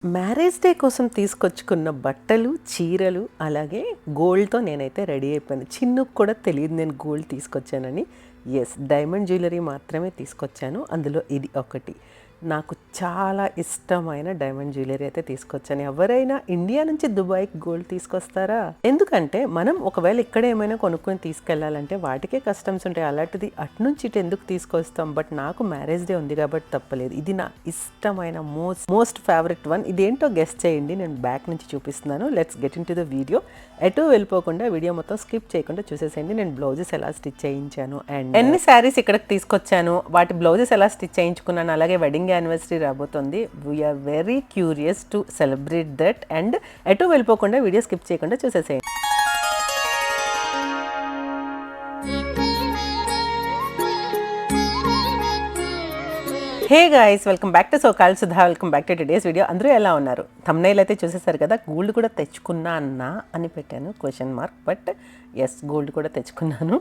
Marriage day కోసం తీసుకొచ్చుకున్న బట్టలు, చీరలు అలాగే గోల్డ్‌తో నేనైతే రెడీ అయిపోయాను. చిన్నుకి కూడా తెలీదు నేను గోల్డ్ తీసుకొచ్చానని. యెస్. డైమండ్ జ్యువెలరీ మాత్రమే తీసుకొచ్చాను. అందులో ఇది ఒకటి. నాకు చాలా ఇష్టమైన డైమండ్ జ్యువెలరీ అయితే తీసుకొచ్చాను. ఎవరైనా ఇండియా నుంచి దుబాయ్‌కి గోల్డ్ తీసుకొస్తారా? ఎందుకంటే మనం ఒకవేళ ఇక్కడ ఏమైనా కొనుక్కొని తీసుకెళ్ళాలంటే వాటికే కస్టమ్స్ ఉంటాయి. అలాంటిది అటు నుంచి ఇటు ఎందుకు తీసుకొస్తాం? బట్ నాకు మ్యారేజ్ డే ఉంది కాబట్టి తప్పలేదు. ఇది నా ఇష్టమైన మోస్ట్ ఫేవరెట్ వన్. ఇదేంటో గెస్ చేయండి. నేను బ్యాక్ నుంచి చూపిస్తున్నాను. Let's get into the video. ఎటు వెళ్ళిపోకుండా వీడియో మొత్తం స్కిప్ చేయకుండా చూసేసేయండి. నేను బ్లౌజెస్ ఎలా స్టిచ్ చేయించాను అండ్ ఎన్ని శారీస్ ఇక్కడికి తీసుకొచ్చాను, వాటి బ్లౌజెస్ ఎలా స్టిచ్ చేయించుకున్నాను, అలాగే వెడ్డింగ్ యానివర్సరీ రాబోతుంది. We're very curious to celebrate that. And ఎటు వెళ్ళిపోకుండా వీడియో స్కిప్ చేయకుండా చూసేసేయండి. Hey guys, welcome back to సోకాల్ Sudha. Welcome back to today's video. అందరూ ఎలా ఉన్నారు? థంబ్నెయిల్ అయితే చూసేసారు కదా. గోల్డ్ కూడా తెచ్చుకున్నా అన్నా అని పెట్టాను question mark. But yes, gold కూడా తెచ్చుకున్నాను.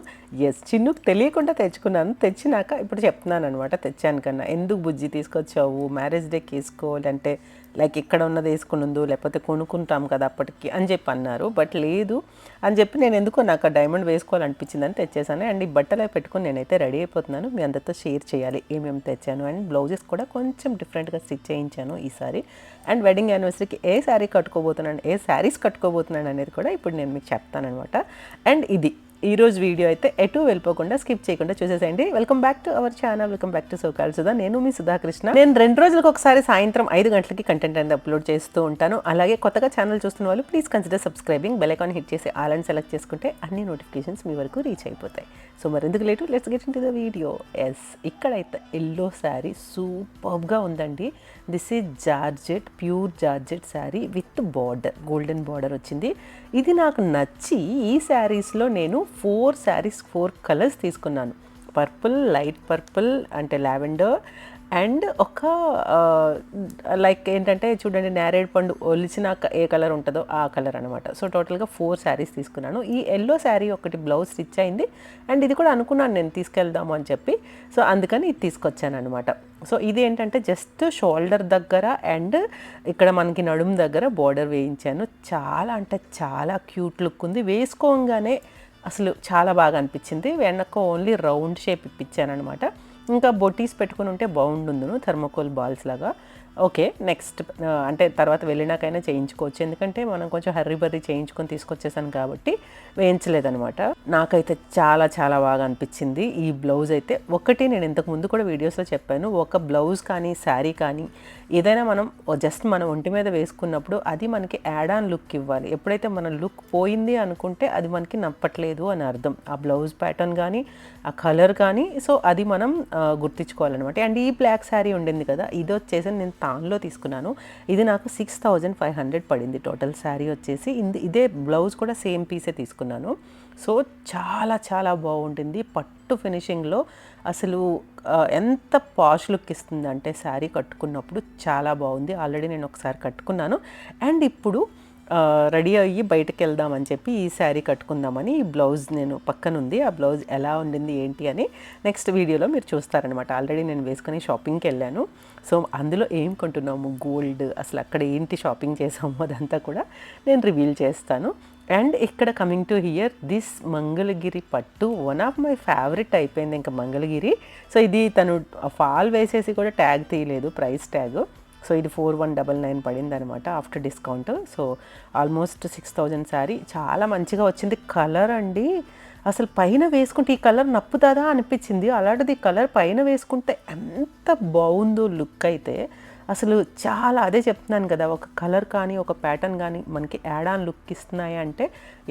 ఎస్, చిన్నుకు తెలియకుండా తెచ్చుకున్నాను. తెచ్చినాక ఇప్పుడు చెప్తున్నాను అనమాట. తెచ్చాను కన్నా ఎందుకు బుజ్జి తీసుకొచ్చావు, మ్యారేజ్ డేకి వేసుకోవాలంటే లైక్ ఇక్కడ ఉన్నది వేసుకున్నందు లేకపోతే కొనుక్కుంటాం కదా అప్పటికి అని చెప్పి అన్నారు. బట్ లేదు అని చెప్పి నేను ఎందుకో నాకు ఆ డైమండ్ వేసుకోవాలనిపించిందని తెచ్చేసాను. అండ్ ఈ బట్టలు పెట్టుకొని నేనైతే రెడీ అయిపోతున్నాను. మీ అందరితో షేర్ చేయాలి ఏమేమి తెచ్చాను. అండ్ బ్లౌజెస్ కూడా కొంచెం డిఫరెంట్గా స్టిచ్ చేయించాను ఈసారి. అండ్ వెడ్డింగ్ యానివర్సరీకి ఏ శారీ కట్టుకోబోతున్నాను, ఏ శారీస్ కట్టుకోబోతున్నాను అనేది కూడా ఇప్పుడు నేను మీకు చెప్తాను అనమాట. అండ్ ఇది ఈరోజు వీడియో అయితే ఎటు వెళ్ళిపోకుండా స్కిప్ చేయకుండా చూసేసేయండి. Welcome back to our channel. Welcome back to సోకాల్ సుధా. నేను మీ సుధాకృష్ణ. నేను 2 రోజులకు ఒకసారి సాయంత్రం 5 గంటలకి కంటెంట్ అనేది అప్లోడ్ చేస్తూ ఉంటాను. అలాగే కొత్తగా ఛానల్ చూస్తున్న వాళ్ళు please consider subscribing. Bell icon hit చేసి ఆల్ అండ్ సెలెక్ట్ చేసుకుంటే అన్ని నోటిఫికేషన్స్ మీ వరకు రీచ్ అయిపోతాయి. సో మరెందుకు late, let's get into the video. Yes, ఇక్కడైతే ఎల్లో శారీ సూపర్గా ఉందండి. This is georgette, pure georgette sari with border, golden border వచ్చింది. ఇది నాకు నచ్చి ఈ శారీస్లో నేను 4 కలర్స్ తీసుకున్నాను. పర్పుల్, లైట్ పర్పుల్ అంటే లావెండర్, అండ్ ఒక లైక్ ఏంటంటే చూడండి, నేరేడ్ పండు ఒలిచినాక ఏ కలర్ ఉంటుందో ఆ కలర్ అనమాట. సో టోటల్గా 4 శారీస్ తీసుకున్నాను. ఈ ఎల్లో శారీ ఒకటి బ్లౌజ్ స్టిచ్ అయింది. అండ్ ఇది కూడా అనుకున్నాను నేను తీసుకెళ్దాము అని చెప్పి. సో అందుకని ఇది తీసుకొచ్చాను అనమాట. సో ఇది ఏంటంటే జస్ట్ షోల్డర్ దగ్గర అండ్ ఇక్కడ మనకి నడుము దగ్గర బోర్డర్ వేయించాను. చాలా అంటే చాలా క్యూట్ లుక్ ఉంది. వేసుకోగానే అసలు చాలా బాగా అనిపించింది. వెనక ఓన్లీ రౌండ్ షేప్ ఇప్పించాను అనమాట. ఇంకా బొటీస్ పెట్టుకుని ఉంటే బాగుండును, థర్మోకోల్ బాల్స్ లాగా. ఓకే, నెక్స్ట్ అంటే తర్వాత వెళ్ళినాకైనా చేయించుకోవచ్చు. ఎందుకంటే మనం కొంచెం హర్రీ చేయించుకొని తీసుకొచ్చేసాను కాబట్టి వేయించలేదనమాట. నాకైతే చాలా చాలా బాగా అనిపించింది ఈ బ్లౌజ్ అయితే. ఒకటి నేను ఇంతకు ముందు కూడా వీడియోస్లో చెప్పాను, ఒక బ్లౌజ్ కానీ శారీ కానీ ఏదైనా మనం జస్ట్ మన ఒంటి మీద వేసుకున్నప్పుడు అది మనకి యాడ్ ఆన్ లుక్ ఇవ్వాలి. ఎప్పుడైతే మన లుక్ పోయింది అనుకుంటే అది మనకి నప్పట్లేదు అని అర్థం. ఆ బ్లౌజ్ ప్యాటర్న్ కానీ ఆ కలర్ కానీ, సో అది మనం గుర్తించుకోవాలన్నమాట. అండ్ ఈ బ్లాక్ శారీ ఉండింది కదా, ఇది వచ్చేసి నేను తాన్లో తీసుకున్నాను. ఇది నాకు 6500 పడింది టోటల్ శారీ వచ్చేసి. ఇదే బ్లౌజ్ కూడా సేమ్ పీసే తీసుకున్నాను. సో చాలా చాలా బాగుంటుంది. పట్టు ఫినిషింగ్లో అసలు ఎంత పాష్ లుక్ ఇస్తుంది అంటే శారీ కట్టుకున్నప్పుడు చాలా బాగుంది. ఆల్రెడీ నేను ఒకసారి కట్టుకున్నాను. అండ్ ఇప్పుడు రెడీ అయ్యి బయటకు వెళ్దామని చెప్పి ఈ శారీ కట్టుకుందామని ఈ బ్లౌజ్ నేను పక్కనుంది. ఆ బ్లౌజ్ ఎలా ఉండింది ఏంటి అని నెక్స్ట్ వీడియోలో మీరు చూస్తారనమాట. ఆల్రెడీ నేను వేసుకొని షాపింగ్కి వెళ్ళాను. సో అందులో ఏం కొంటున్నాము, గోల్డ్, అసలు అక్కడ ఏంటి షాపింగ్ చేసాము అదంతా కూడా నేను రివీల్ చేస్తాను. అండ్ ఇక్కడ coming to here this Mangalagiri పట్టు వన్ ఆఫ్ మై ఫేవరెట్ అయిపోయింది ఇంకా మంగళగిరి. సో ఇది తను ఫాల్ వేసేసి కూడా ట్యాగ్ తీయలేదు, ప్రైస్ ట్యాగ్. సో ఇది 4199 పడింది అనమాట after discount. So almost 6000 sari. చాలా మంచిగా వచ్చింది. కలర్ అండి అసలు పైన వేసుకుంటే ఈ కలర్ నప్పుతుందా అనిపించింది. అలాంటిది ఈ కలర్ పైన వేసుకుంటే ఎంత బాగుందో లుక్ అయితే అసలు చాలా. అదే చెప్తున్నాను కదా, ఒక కలర్ కానీ ఒక ప్యాటర్న్ కానీ మనకి యాడ్ ఆన్ లుక్ ఇస్తున్నాయి అంటే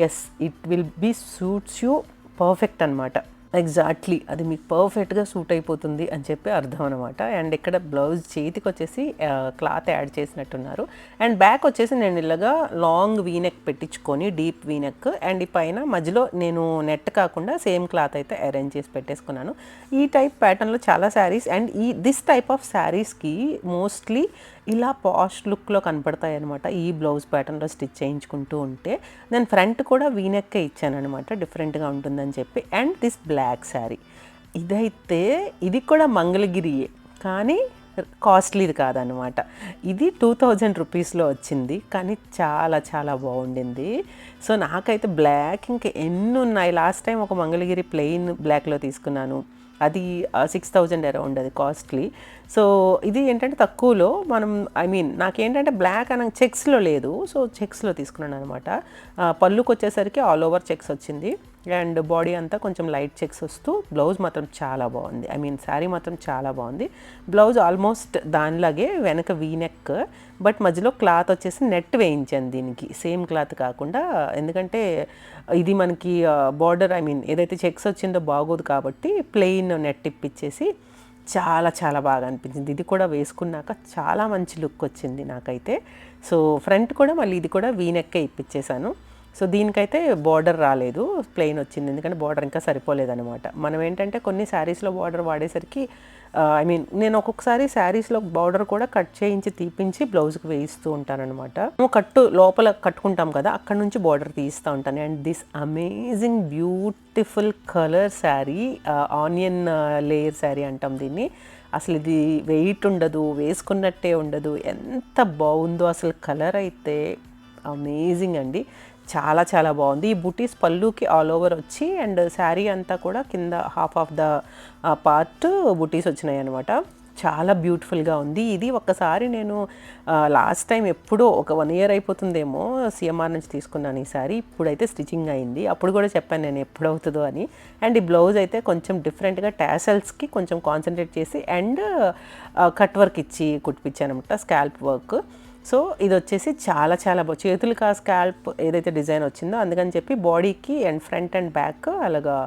yes, it will be suits you perfect అనమాట. ఎగ్జాక్ట్లీ అది మీకు పర్ఫెక్ట్గా సూట్ అయిపోతుంది అని చెప్పి అర్థం అనమాట. అండ్ ఇక్కడ బ్లౌజ్ చేతికి వచ్చేసి క్లాత్ యాడ్ చేసినట్టున్నారు. అండ్ బ్యాక్ వచ్చేసి నేను ఇలాగా లాంగ్ వీనెక్ పెట్టించుకొని డీప్ వీనెక్, అండ్ ఈ పైన మధ్యలో నేను నెట్ కాకుండా సేమ్ క్లాత్ అయితే అరేంజ్ చేసి పెట్టేసుకున్నాను. ఈ టైప్ ప్యాటర్న్లో చాలా saris and this type of శారీస్కి మోస్ట్లీ ఇలా పాష్ లుక్లో కనపడతాయి అనమాట. ఈ బ్లౌజ్ ప్యాటర్న్లో స్టిచ్ చేయించుకుంటూ ఉంటే నేను ఫ్రంట్ కూడా వీనెక్కే ఇచ్చాను అనమాట, డిఫరెంట్గా ఉంటుందని చెప్పి. అండ్ దిస్ బ్లాక్ శారీ ఇదైతే ఇది కూడా మంగళగిరియే, కానీ కాస్ట్లీది కాదనమాట. ఇది 2000 రూపీస్లో వచ్చింది, కానీ చాలా చాలా బాగుండింది. సో నాకైతే బ్లాక్ ఇంకా ఎన్ని ఉన్నాయి. లాస్ట్ టైం ఒక మంగళగిరి ప్లెయిన్ బ్లాక్లో తీసుకున్నాను, అది 6000 అరౌండ్, అది కాస్ట్లీ. సో ఇది ఏంటంటే తక్కువలో మనం, ఐ మీన్ నాకేంటంటే బ్లాక్ అని చెక్స్లో లేదు, సో చెక్స్లో తీసుకున్నాను అనమాట. పళ్ళుకి వచ్చేసరికి ఆల్ ఓవర్ చెక్స్ వచ్చింది, అండ్ బాడీ అంతా కొంచెం లైట్ చెక్స్ వస్తూ బ్లౌజ్ మాత్రం చాలా బాగుంది. ఐ మీన్ శారీ మాత్రం చాలా బాగుంది. బ్లౌజ్ ఆల్మోస్ట్ దానిలాగే వెనక వీనెక్, బట్ మధ్యలో క్లాత్ వచ్చేసి నెట్ వేయించాను దీనికి, సేమ్ క్లాత్ కాకుండా. ఎందుకంటే ఇది మనకి బార్డర్, ఐ మీన్ ఏదైతే చెక్స్ వచ్చిందో బాగోదు కాబట్టి ప్లెయిన్ నెట్ ఇప్పించేసి చాలా చాలా బాగా అనిపించింది. ఇది కూడా వేసుకున్నాక చాలా మంచి లుక్ వచ్చింది నాకైతే. సో ఫ్రంట్ కూడా మళ్ళీ ఇది కూడా వీనెక్కే ఇప్పించేశాను. సో దీనికైతే బార్డర్ రాలేదు, ప్లెయిన్ వచ్చింది, ఎందుకంటే బార్డర్ ఇంకా సరిపోలేదనమాట. మనం ఏంటంటే కొన్ని శారీస్లో బార్డర్ వాడేసరికి, ఐ మీన్ నేను ఒక్కొక్కసారి శారీస్లో బార్డర్ కూడా కట్ చేయించి తీపించి బ్లౌజ్కి వేయిస్తూ ఉంటానన్నమాట. కట్టు లోపల కట్టుకుంటాం కదా, అక్కడ నుంచి బార్డర్ తీస్తూ ఉంటాను. And this amazing beautiful colour sari, onion layer sari అంటాం దీన్ని. అసలు ఇది వెయిట్ ఉండదు, వేసుకున్నట్టే ఉండదు, ఎంత బాగుందో అసలు. కలర్ అయితే అమేజింగ్ అండి, చాలా చాలా బాగుంది. ఈ బుటీస్ పళ్ళుకి ఆల్ ఓవర్ వచ్చి, అండ్ శారీ అంతా కూడా కింద హాఫ్ ఆఫ్ ద పార్ట్ బుటీస్ వచ్చినాయి అనమాట. చాలా బ్యూటిఫుల్గా ఉంది. ఇది ఒక్కసారి నేను లాస్ట్ టైం ఎప్పుడో ఒక 1 year అయిపోతుందేమో సిఎంఆర్ నుంచి తీసుకున్నాను ఈ శారీ. ఇప్పుడైతే స్టిచ్చింగ్ అయింది, అప్పుడు కూడా చెప్పాను నేను ఎప్పుడు అవుతుందో అని. అండ్ ఈ బ్లౌజ్ అయితే కొంచెం డిఫరెంట్గా టాసల్స్కి కొంచెం కాన్సన్ట్రేట్ చేసి అండ్ కట్ వర్క్ ఇచ్చి కుట్టిపించాను అనమాట, స్కాల్ప్ వర్క్. సో ఇది వచ్చేసి చాలా చాలా చేతులకి ఆ స్కాల్ప్ ఏదైతే డిజైన్ వచ్చిందో అందుకని చెప్పి బాడీకి అండ్ ఫ్రంట్ అండ్ బ్యాక్ అలాగా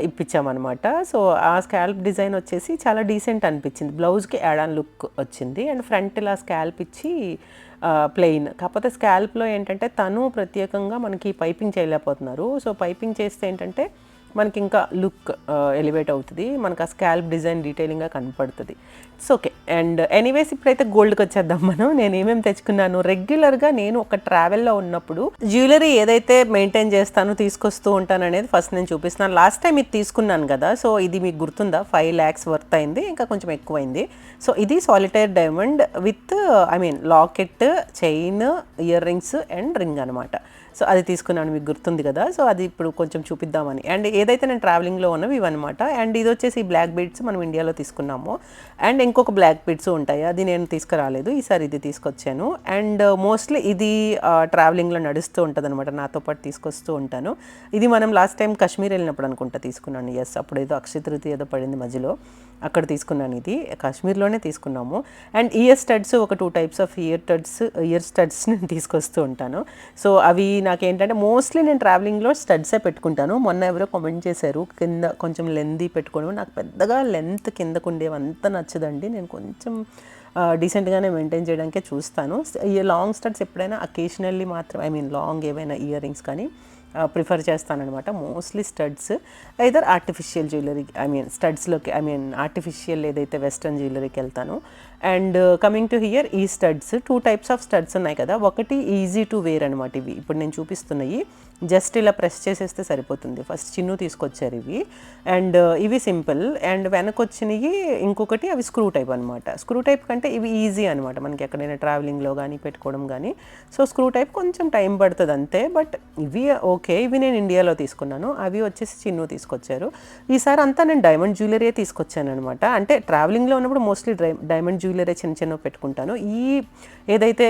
ఇప్పించామన్నమాట. సో ఆ స్కాల్ప్ డిజైన్ వచ్చేసి చాలా డీసెంట్ అనిపించింది. బ్లౌజ్కి యాడ్ ఆన్ లుక్ వచ్చింది, అండ్ ఫ్రంట్ ఇలా స్కాల్ప్ ఇచ్చి ప్లెయిన్. కాకపోతే స్కాల్ప్లో ఏంటంటే తను ప్రత్యేకంగా మనకి పైపింగ్ చేయలేకపోతున్నారు. సో పైపింగ్ చేస్తే ఏంటంటే మనకి ఇంకా లుక్ ఎలివేట్ అవుతుంది, మనకు ఆ స్కాల్ప్ డిజైన్ డీటెయిలింగ్గా కనపడుతుంది. It's okay. అండ్ ఎనీవేస్ ఇప్పుడైతే గోల్డ్కి వచ్చేద్దాం మనం. నేను ఏమేమి తెచ్చుకున్నాను, రెగ్యులర్గా నేను ఒక ట్రావెల్లో ఉన్నప్పుడు జ్యువెలరీ ఏదైతే మెయింటైన్ చేస్తానో తీసుకొస్తూ ఉంటాను అనేది ఫస్ట్ నేను చూపిస్తున్నాను. లాస్ట్ టైం ఇది తీసుకున్నాను కదా, సో ఇది మీకు గుర్తుందా, 5 lakhs వర్త్ అయింది, ఇంకా కొంచెం ఎక్కువైంది. సో ఇది solitaire diamond with I mean locket, chain, ear rings and ring అనమాట. సో అది తీసుకున్నాను, మీకు గుర్తుంది కదా. సో అది ఇప్పుడు కొంచెం చూపిద్దామని. అండ్ ఏదైతే నేను ట్రావెలింగ్లో ఉన్నవి ఇవన్నమాట. అండ్ ఇది వచ్చేసి బ్లాక్ బీడ్స్ మనం ఇండియాలో తీసుకున్నాము, అండ్ ఇంకొక బ్లాక్ బీడ్స్ ఉంటాయి, అది నేను తీసుకురాలేదు, ఈసారి ఇది తీసుకొచ్చాను. అండ్ మోస్ట్లీ ఇది ట్రావెలింగ్లో నడుస్తూ ఉంటుంది అనమాట, నాతో పాటు తీసుకొస్తూ ఉంటాను. ఇది మనం లాస్ట్ టైం కాశ్మీర్ వెళ్ళినప్పుడు అనుకుంటా తీసుకున్నాను. ఎస్, అప్పుడు ఏదో అక్షయ తృతీయ ఏదో పడింది మధ్యలో, అక్కడ తీసుకున్నాను. ఇది కాశ్మీర్లోనే తీసుకున్నాము. అండ్ ఇయర్ స్టడ్స్, ఒక 2 types ఆఫ్ ఇయర్ స్టడ్స్ నేను తీసుకొస్తూ ఉంటాను. సో అవి నాకేంటంటే మోస్ట్లీ నేను ట్రావెలింగ్లో స్టడ్సే పెట్టుకుంటాను. మొన్న ఎవరో కామెంట్ చేశారు కింద కొంచెం లెంతీ పెట్టుకోవడం, నాకు పెద్దగా లెంత్ కిందకు ఉండేవి అంత నచ్చదండి. నేను కొంచెం డీసెంట్గానే మెయింటైన్ చేయడానికే చూస్తాను. ఈ లాంగ్ స్టడ్స్ ఎప్పుడైనా అకేషనల్లీ మాత్రం, ఐ మీన్ లాంగ్ ఏవైనా ఇయర్ రింగ్స్ కానీ ప్రిఫర్ చేస్తానన్నమాట. Mostly studs, either artificial jewellery, I mean స్టడ్స్లోకి, ఐ మీన్ ఆర్టిఫిషియల్ ఏదైతే వెస్ట్రన్ జ్యువెలరీకి వెళ్తాను. అండ్ కమింగ్ టు హియర్, ఈ స్టడ్స్ 2 types ఆఫ్ స్టడ్స్ ఉన్నాయి కదా. ఒకటి ఈజీ టు వేర్ అనమాట, ఇవి ఇప్పుడు నేను చూపిస్తున్నాయి జస్ట్ ఇలా ప్రెస్ చేసేస్తే సరిపోతుంది. ఫస్ట్ చిన్ను తీసుకొచ్చారు ఇవి, అండ్ ఇవి సింపుల్. అండ్ వెనక వచ్చినవి ఇంకొకటి, అవి స్క్రూ టైప్ అనమాట. స్క్రూ టైప్ కంటే ఇవి ఈజీ అనమాట మనకి ఎక్కడైనా ట్రావెలింగ్లో కానీ పెట్టుకోవడం కానీ. సో స్క్రూ టైప్ కొంచెం టైం పడుతుంది అంతే, బట్ ఇవి ఓకే. ఇవి నేను ఇండియాలో తీసుకున్నాను, అవి వచ్చేసి చిన్ను తీసుకొచ్చారు. ఈసారి అంతా నేను డైమండ్ జ్యువెలరీ తీసుకొచ్చాను అనమాట. అంటే ట్రావెలింగ్లో ఉన్నప్పుడు మోస్ట్లీ డైమండ్ జ్యువెలరీ చిన్న చిన్నవి పెట్టుకుంటాను. ఈ ఏదైతే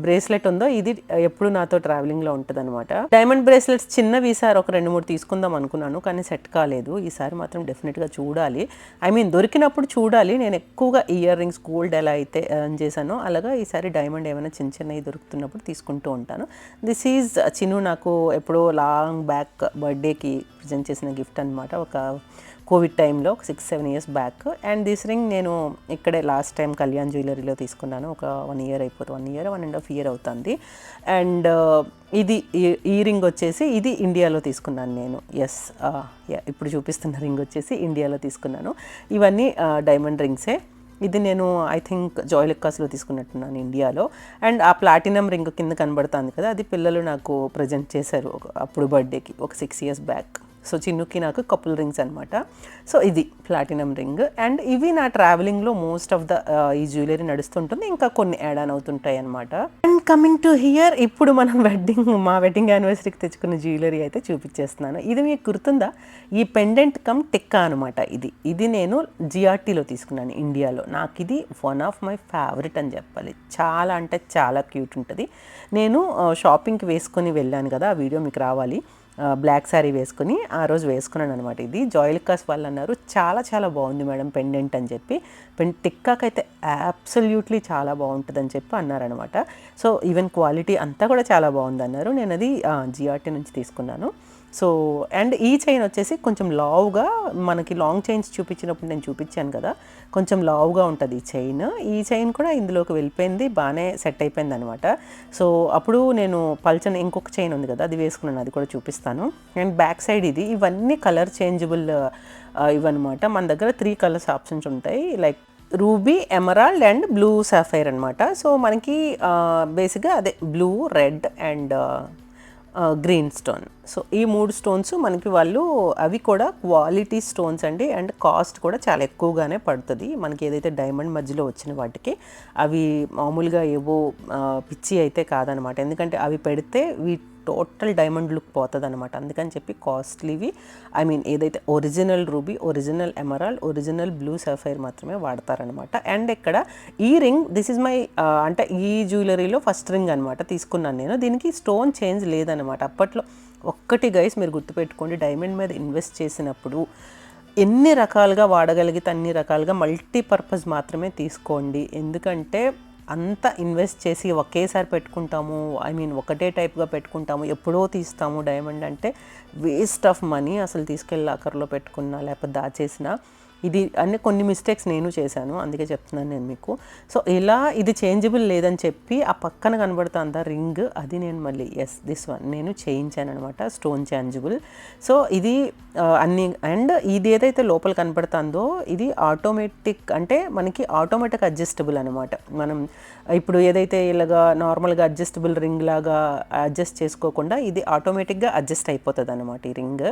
బ్రేస్లెట్ ఉందో ఇది ఎప్పుడు నాతో ట్రావెలింగ్లో ఉంటుంది అనమాట. డైమండ్ బ్రేస్లెట్స్ చిన్నవి ఈసారి ఒక 2-3 తీసుకుందాం అనుకున్నాను, కానీ సెట్ కాలేదు. ఈసారి మాత్రం డెఫినెట్గా చూడాలి, ఐ మీన్ దొరికినప్పుడు చూడాలి. నేను ఎక్కువగా ఇయర్ రింగ్స్ గోల్డ్ ఎలా అయితే ఎర్న్ చేశానో అలాగా ఈసారి డైమండ్ ఏమైనా చిన్న చిన్నవి దొరుకుతున్నప్పుడు తీసుకుంటూ ఉంటాను. దిస్ ఈజ్ చిన్ను నాకు ఎప్పుడో లాంగ్ బ్యాక్ బర్త్డేకి ప్రజెంట్ చేసిన గిఫ్ట్ అనమాట, ఒక కోవిడ్ టైంలో, ఒక 6-7 years back. And this ring నేను ఇక్కడే లాస్ట్ టైం కళ్యాణ్ జ్యువెలరీలో తీసుకున్నాను, ఒక 1 year అయిపోతుంది, 1 year 1.5 year అవుతుంది. అండ్ ఇది ఈ రింగ్ వచ్చేసి ఇది ఇండియాలో తీసుకున్నాను నేను. ఎస్, ఇప్పుడు చూపిస్తున్న రింగ్ వచ్చేసి ఇండియాలో తీసుకున్నాను. ఇవన్నీ డైమండ్ రింగ్సే. ఇది నేను ఐ థింక్ జాయ్లుక్కాస్లో తీసుకున్నట్టున్నాను ఇండియాలో. అండ్ ఆ ప్లాటినం రింగ్ కింద కనబడుతుంది కదా, అది పిల్లలు నాకు ప్రజెంట్ చేశారు అప్పుడు బర్త్డేకి, ఒక 6 years బ్యాక్. సో చిన్నుకి నాకు కపుల్ రింగ్స్ అనమాట. సో ఇది ప్లాటినం రింగ్. అండ్ ఇవి నా ట్రావెలింగ్లో మోస్ట్ ఆఫ్ ద ఈ జ్యువెలరీ నడుస్తుంటుంది, ఇంకా కొన్ని యాడ్ ఆన్ అవుతుంటాయి అనమాట. అండ్ కమింగ్ టు హియర్, ఇప్పుడు మనం మా వెడ్డింగ్ యానివర్సరీకి తెచ్చుకున్న జ్యువెలరీ అయితే చూపించేస్తున్నాను. ఇది మీకు గుర్తుందా, ఈ పెండెంట్ కమ్ టిక్కా అనమాట. ఇది నేను జిఆర్టీలో తీసుకున్నాను ఇండియాలో. నాకు ఇది వన్ ఆఫ్ మై ఫేవరెట్ అని చెప్పాలి. చాలా అంటే చాలా క్యూట్ ఉంటుంది. నేను షాపింగ్కి వేసుకొని వెళ్ళాను కదా, ఆ వీడియో మీకు రావాలి. బ్లాక్ శారీ వేసుకొని ఆ రోజు వేసుకున్నాను అనమాట. ఇది జాయిలికాస్ వాళ్ళు అన్నారు చాలా చాలా బాగుంది మేడం పెండెంట్ అని చెప్పి. టిక్కాకైతే అబ్సల్యూట్లీ చాలా బాగుంటుంది అని చెప్పి అన్నారనమాట. సో ఈవెన్ క్వాలిటీ అంతా కూడా చాలా బాగుంది అన్నారు. నేను అది జిఆర్టీ నుంచి తీసుకున్నాను. సో అండ్ ఈ చైన్ వచ్చేసి కొంచెం లావుగా, మనకి లాంగ్ చైన్స్ చూపించినప్పుడు నేను చూపించాను కదా, కొంచెం లావుగా ఉంటుంది ఈ చైన్ కూడా ఇందులోకి వెళ్ళిపోయింది, బాగానే సెట్ అయిపోయింది అనమాట. సో అప్పుడు నేను పల్చని ఇంకొక చైన్ ఉంది కదా, అది వేసుకున్నాను, అది కూడా చూపిస్తాను. అండ్ బ్యాక్ సైడ్ ఇవన్నీ కలర్ చేంజబుల్ ఇవన్నమాట. మన దగ్గర 3 కలర్స్ ఆప్షన్స్ ఉంటాయి, like ruby, emerald and blue sapphire అనమాట. సో మనకి బేసిక్గా అదే blue, red and green stone. So ఈ 3 స్టోన్స్ మనకి వాళ్ళు, అవి కూడా క్వాలిటీ స్టోన్స్ అండి. అండ్ కాస్ట్ కూడా చాలా ఎక్కువగానే పడుతుంది మనకి. ఏదైతే డైమండ్ మధ్యలో వచ్చిన వాటికి అవి మామూలుగా ఏవో పిచ్చి అయితే కాదనమాట. ఎందుకంటే అవి పెడితే టోటల్ డైమండ్ లుక్ పోతుంది అనమాట. అందుకని చెప్పి కాస్ట్లీవి, ఐ మీన్ ఏదైతే original ruby, original emerald, original blue sapphire మాత్రమే వాడతారనమాట. అండ్ ఇక్కడ ఈ రింగ్, దిస్ ఇస్ మై అంటే ఈ జ్యువెలరీలో ఫస్ట్ రింగ్ అనమాట తీసుకున్నాను నేను. దీనికి స్టోన్ చేంజ్ లేదనమాట అప్పట్లో. ఒక్కటి గైస్ మీరు గుర్తుపెట్టుకోండి, డైమండ్ మీద ఇన్వెస్ట్ చేసినప్పుడు ఎన్ని రకాలుగా వాడగలిగితే అన్ని రకాలుగా మల్టీపర్పస్ మాత్రమే తీసుకోండి. ఎందుకంటే అంతా ఇన్వెస్ట్ చేసి ఒకేసారి పెట్టుకుంటాము, ఐ మీన్ ఒకటే టైప్గా పెట్టుకుంటాము, ఎప్పుడో తీస్తాము డైమండ్ అంటే వేస్ట్ ఆఫ్ మనీ. అసలు తీసుకెళ్ళి లాకర్లో పెట్టుకున్నా లేకపోతే దాచేసినా, ఇది అన్ని కొన్ని మిస్టేక్స్ నేను చేశాను, అందుకే చెప్తున్నాను నేను మీకు. సో ఇలా ఇది చేంజబుల్ లేదని చెప్పి ఆ పక్కన కనబడుతుంది రింగ్, అది నేను మళ్ళీ దిస్ వన్ నేను చేయించాను అనమాట, స్టోన్ చేంజబుల్. సో ఇది అన్ని. అండ్ ఇది ఏదైతే లోపల కనబడుతుందో ఇది ఆటోమేటిక్, అంటే మనకి ఆటోమేటిక్ అడ్జస్టబుల్ అనమాట. మనం ఇప్పుడు ఏదైతే ఇలాగా నార్మల్గా అడ్జస్టబుల్ రింగ్ లాగా అడ్జస్ట్ చేసుకోకుండా ఇది ఆటోమేటిక్గా అడ్జస్ట్ అయిపోతుంది అనమాట ఈ రింగ్.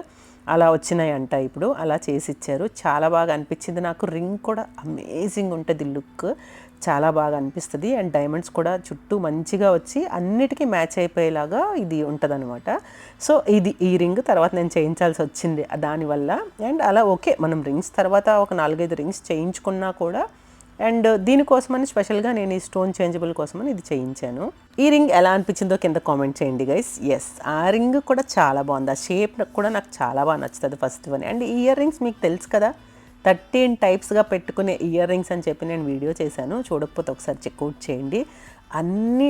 అలా వచ్చినాయంట, ఇప్పుడు అలా చేసి ఇచ్చారు. చాలా బాగా అనిపించింది నాకు. రింగ్ కూడా అమేజింగ్ ఉంటుంది, లుక్ చాలా బాగా అనిపిస్తుంది. అండ్ డైమండ్స్ కూడా చుట్టూ మంచిగా వచ్చి అన్నిటికీ మ్యాచ్ అయిపోయేలాగా ఇది ఉంటుంది అనమాట. సో ఈ రింగ్ తర్వాత నేను చేయించాల్సి వచ్చింది దానివల్ల. అండ్ అలా ఓకే, మనం రింగ్స్ తర్వాత ఒక 4-5 రింగ్స్ చేయించుకున్నా కూడా, అండ్ దీనికోసమని స్పెషల్గా నేను ఈ స్టోన్ చేంజబుల్ కోసమని ఇది చేయించాను. ఈ రింగ్ ఎలా అనిపించిందో కింద కామెంట్ చేయండి గైస్. ఆ రింగ్ కూడా చాలా బాగుంది, ఆ షేప్ కూడా నాకు చాలా బాగా నచ్చుతుంది first one. And ear rings మీకు తెలుసు కదా, 13 టైప్స్గా పెట్టుకునే ఇయర్ రింగ్స్ అని చెప్పి నేను వీడియో చేశాను, చూడకపోతే ఒకసారి చెక్అవుట్ చేయండి. అన్ని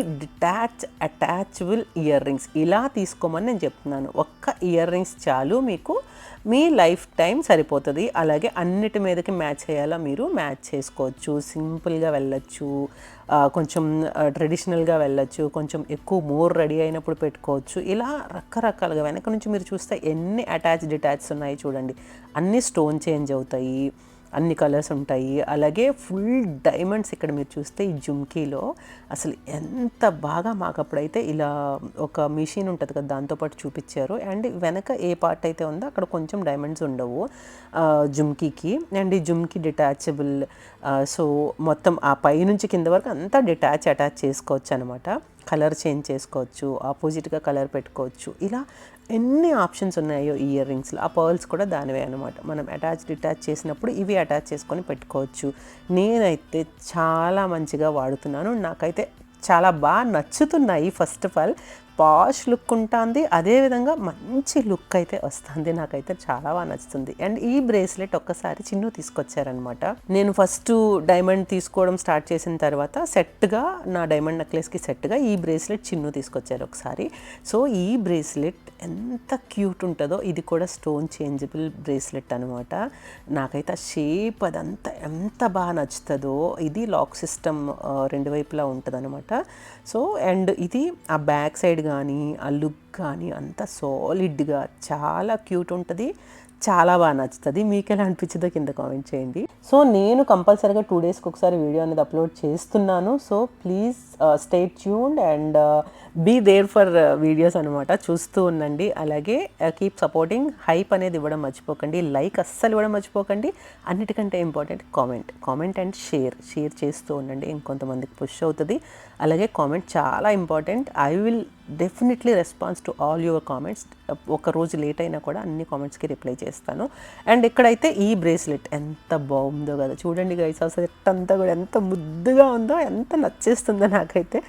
అటాచబుల్ ఇయర్ రింగ్స్ ఇలా తీసుకోమని నేను చెప్తున్నాను. ఒక్క ఇయర్ రింగ్స్ చాలు మీకు, మీ లైఫ్ టైం సరిపోతుంది. అలాగే అన్నిటి మీదకి మ్యాచ్ అయ్యేలా మీరు మ్యాచ్ చేసుకోవచ్చు. సింపుల్గా వెళ్ళొచ్చు, కొంచెం ట్రెడిషనల్గా వెళ్ళొచ్చు, కొంచెం ఎక్కువ మోర్ రెడీ అయినప్పుడు పెట్టుకోవచ్చు. ఇలా రకరకాలుగా వెనక నుంచి మీరు చూస్తే ఎన్ని డిటాచ్స్ ఉన్నాయి చూడండి. అన్ని స్టోన్ చేంజ్ అవుతాయి, అన్ని కలర్స్ ఉంటాయి. అలాగే ఫుల్ డైమండ్స్ ఇక్కడ మీరు చూస్తే ఈ జుమ్కీలో అసలు ఎంత బాగా, మాకు అప్పుడైతే ఇలా ఒక మిషన్ ఉంటుంది కదా దాంతోపాటు చూపించారు. అండ్ వెనక ఏ పార్ట్ అయితే ఉందో అక్కడ కొంచెం డైమండ్స్ ఉండవు జుమ్కీకి. అండ్ ఈ జుమ్కీ డిటాచబుల్, సో మొత్తం ఆ పై నుంచి కింద వరకు అంతా అటాచ్ చేసుకోవచ్చు అనమాట. కలర్ చేంజ్ చేసుకోవచ్చు, ఆపోజిట్గా కలర్ పెట్టుకోవచ్చు. ఇలా ఎన్ని ఆప్షన్స్ ఉన్నాయో ఈ ఇయర్ రింగ్స్లో. ఆ పర్ల్స్ కూడా దానివే అనమాట. మనం డిటాచ్ చేసినప్పుడు ఇవి అటాచ్ చేసుకొని పెట్టుకోవచ్చు. నేనైతే చాలా మంచిగా వాడుతున్నాను, నాకైతే చాలా బాగా నచ్చుతున్నాయి. First of all posh look ఉంటుంది, అదేవిధంగా మంచి లుక్ అయితే వస్తుంది. నాకైతే చాలా బాగా నచ్చుతుంది. అండ్ ఈ బ్రేస్లెట్ ఒక్కసారి చిన్ను తీసుకొచ్చారనమాట. నేను ఫస్ట్ డైమండ్ తీసుకోవడం స్టార్ట్ చేసిన తర్వాత సెట్గా, నా డైమండ్ నెక్లెస్కి సెట్గా ఈ బ్రేస్లెట్ చిన్ను తీసుకొచ్చారు ఒకసారి. సో ఈ బ్రేస్లెట్ ఎంత క్యూట్ ఉంటుందో, ఇది కూడా స్టోన్ చేంజబుల్ బ్రేస్లెట్ అనమాట. నాకైతే ఆ షేప్ అదంతా ఎంత బాగా నచ్చుతుందో. ఇది లాక్ సిస్టమ్ 2 వైపులా ఉంటుంది అనమాట. సో అండ్ ఇది ఆ బ్యాక్ సైడ్ కానీ ఆ లుక్ కానీ అంత సాలిడ్గా చాలా క్యూట్ ఉంటుంది, చాలా బాగా నచ్చుతుంది. మీకు ఎలా అనిపించిందో కింద కామెంట్ చేయండి. సో నేను కంపల్సరీగా 2 డేస్కి ఒకసారి వీడియో అనేది అప్లోడ్ చేస్తున్నాను. So please stay tuned and be there for videos అనమాట. చూస్తూ ఉండండి. అలాగే కీప్ సపోర్టింగ్. హైప్ అనేది ఇవ్వడం మర్చిపోకండి. లైక్ అస్సలు ఇవ్వడం మర్చిపోకండి. అన్నిటికంటే ఇంపార్టెంట్ కామెంట్ అండ్ షేర్ చేస్తూ ఉండండి. ఇంకొంతమందికి పుష్ అవుతుంది. అలాగే కామెంట్ చాలా important. I will definitely response to all your comments. ఒక రోజు లేట్ అయినా కూడా అన్ని కామెంట్స్కి రిప్లై చేస్తాను. అండ్ ఇక్కడైతే ఈ బ్రేస్లెట్ ఎంత బాగుందో కదా చూడండి గైస్. ఆ సెట్ అంతా కూడా ఎంత ముద్దుగా ఉందో, ఎంత నచ్చేస్తుందో నాకైతే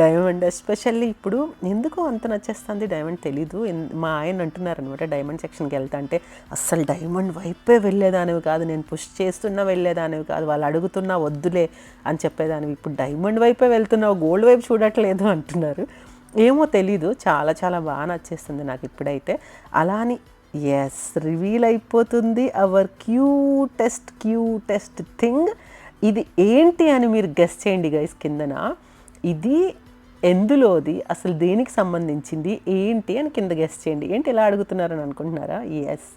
డైమండ్. ఎస్పెషల్లీ ఇప్పుడు ఎందుకో అంత నచ్చేస్తుంది డైమండ్ తెలీదు. మా ఆయన అంటున్నారు అనమాట, డైమండ్ సెక్షన్కి వెళ్తా అంటే అస్సలు డైమండ్ వైపే వెళ్ళేదానివి కాదు, నేను పుష్ చేస్తున్నా వెళ్ళేదానివి కాదు, వాళ్ళు అడుగుతున్నా వద్దులే అని చెప్పేదానివి, ఇప్పుడు డైమండ్ వైపే వెళ్తున్నావు, గోల్డ్ వైపు చూడట్లేదు అంటున్నారు. ఏమో తెలీదు, చాలా చాలా బాగా నచ్చేస్తుంది నాకు ఇప్పుడైతే. అలా అని ఎస్ రివీల్ అయిపోతుంది అవర్ క్యూటెస్ట్ థింగ్. ఇది ఏంటి అని మీరు గెస్ చేయండి గైస్ కిందన. ఇది ఎందులోది, అసలు దేనికి సంబంధించింది ఏంటి అని కింద గెస్ చేయండి. ఏంటి ఎలా అడుగుతున్నారని అనుకుంటున్నారా? Yes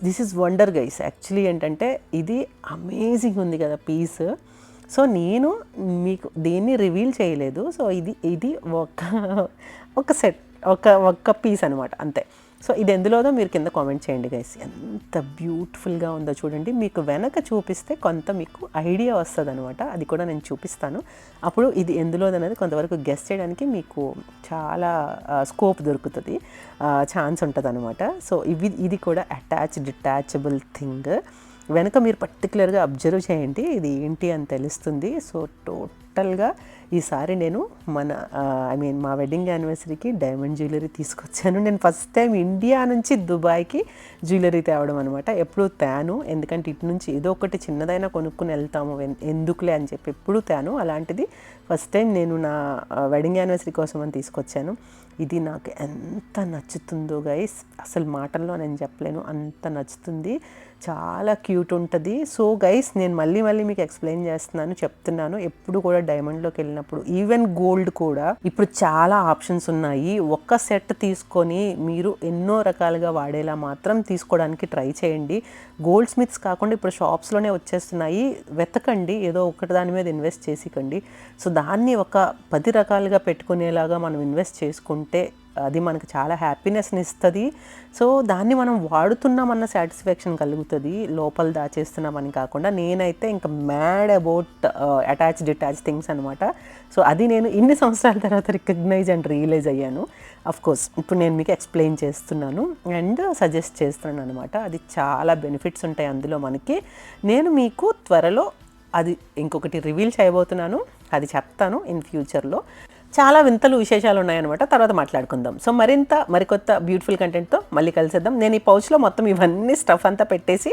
this is wonder guys. Actually ఏంటంటే ఇది అమేజింగ్ ఉంది కదా పీస్. సో నేను మీకు దేన్ని రివీల్ చేయలేదు. సో ఇది ఒక సెట్ ఒక పీస్ అనమాట, అంతే. సో ఇది ఎందులోదో మీరు కింద కామెంట్ చేయండి గైస్. ఎంత బ్యూటిఫుల్గా ఉందో చూడండి. మీకు వెనక చూపిస్తే కొంత మీకు ఐడియా వస్తుంది అనమాట, అది కూడా నేను చూపిస్తాను. అప్పుడు ఇది ఎందులోదనేది కొంతవరకు గెస్ చేయడానికి మీకు చాలా స్కోప్ దొరుకుతుంది, ఛాన్స్ ఉంటుంది అనమాట. సో ఇది కూడా డిటాచబుల్ థింగ్. వెనక మీరు పర్టికులర్గా అబ్జర్వ్ చేయండి, ఇది ఏంటి అని తెలుస్తుంది. సో టోటల్గా ఈసారి నేను మా వెడ్డింగ్ యానివర్సరీకి డైమండ్ జ్యువెలరీ తీసుకొచ్చాను. నేను ఫస్ట్ టైం ఇండియా నుంచి దుబాయ్కి జ్యువెలరీ తేవడం అనమాట. ఎప్పుడు తేను, ఎందుకంటే ఇటు నుంచి ఏదో ఒకటి చిన్నదైనా కొనుక్కుని వెళ్తాము, ఎందుకులే అని చెప్పి ఎప్పుడు తేను. అలాంటిది ఫస్ట్ టైం నేను నా వెడ్డింగ్ యానివర్సరీ కోసం అని తీసుకొచ్చాను. ఇది నాకు ఎంత నచ్చుతుందో గైస్, అసలు మాటల్లో నేను చెప్పలేను, అంత నచ్చుతుంది. చాలా క్యూట్ ఉంటుంది. సో గైస్ నేను మళ్ళీ మీకు ఎక్స్ప్లెయిన్ చెప్తున్నాను. ఎప్పుడు కూడా డైమండ్లోకి వెళ్ళినప్పుడు, ఈవెన్ గోల్డ్ కూడా ఇప్పుడు చాలా ఆప్షన్స్ ఉన్నాయి. ఒక్క సెట్ తీసుకొని మీరు ఎన్నో రకాలుగా వాడేలా మాత్రం తీసుకోవడానికి ట్రై చేయండి. గోల్డ్ స్మిత్స్ కాకుండా ఇప్పుడు షాప్స్లోనే వచ్చేస్తున్నాయి, వెతకండి. ఏదో ఒకటి దాని మీద ఇన్వెస్ట్ చేసికండి. సో దాన్ని ఒక 10 రకాలుగా పెట్టుకునేలాగా మనం ఇన్వెస్ట్ చేసుకుంటే అది మనకు చాలా హ్యాపీనెస్ని ఇస్తుంది. సో దాన్ని మనం వాడుతున్నామన్న సాటిస్ఫాక్షన్ కలుగుతుంది, లోపల దాచేస్తున్నామని కాకుండా. నేనైతే ఇంకా మ్యాడ్ అబౌట్ డిటాచ్ థింగ్స్ అనమాట. సో అది నేను ఇన్ని సంవత్సరాల తర్వాత రికగ్నైజ్ అండ్ రియలైజ్ అయ్యాను. కోర్స్ ఇప్పుడు నేను మీకు ఎక్స్ప్లెయిన్ చేస్తున్నాను అండ్ సజెస్ట్ చేస్తున్నాను అనమాట. అది చాలా బెనిఫిట్స్ ఉంటాయి అందులో మనకి. నేను మీకు త్వరలో అది ఇంకొకటి రివీల్ చేయబోతున్నాను, అది చెప్తాను ఇన్ ఫ్యూచర్లో. చాలా వింతలు విశేషాలు ఉన్నాయన్నమాట, తర్వాత మాట్లాడుకుందాం. సో మరికొత్త బ్యూటిఫుల్ కంటెంట్తో మళ్ళీ కలిసేద్దాం. నేను ఈ పౌచ్లో మొత్తం ఇవన్నీ స్టఫ్ అంతా పెట్టేసి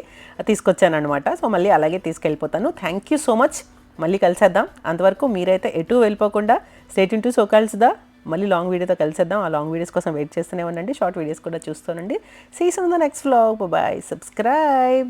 తీసుకొచ్చాను అనమాట. సో మళ్ళీ అలాగే తీసుకెళ్ళిపోతాను. Thank you so much. మళ్ళీ కలిసేద్దాం. అంతవరకు మీరైతే ఎటు వెళ్ళిపోకుండా స్టే ట్యూన్ టు సోకాల్స్దా. మళ్ళీ లాంగ్ వీడియోతో కలిసేద్దాం. ఆ లాంగ్ వీడియోస్ కోసం వెయిట్ చేస్తూనే ఉండండి, షార్ట్ వీడియోస్ కూడా చూస్తూనండి. See you in the next vlog. Bye, subscribe.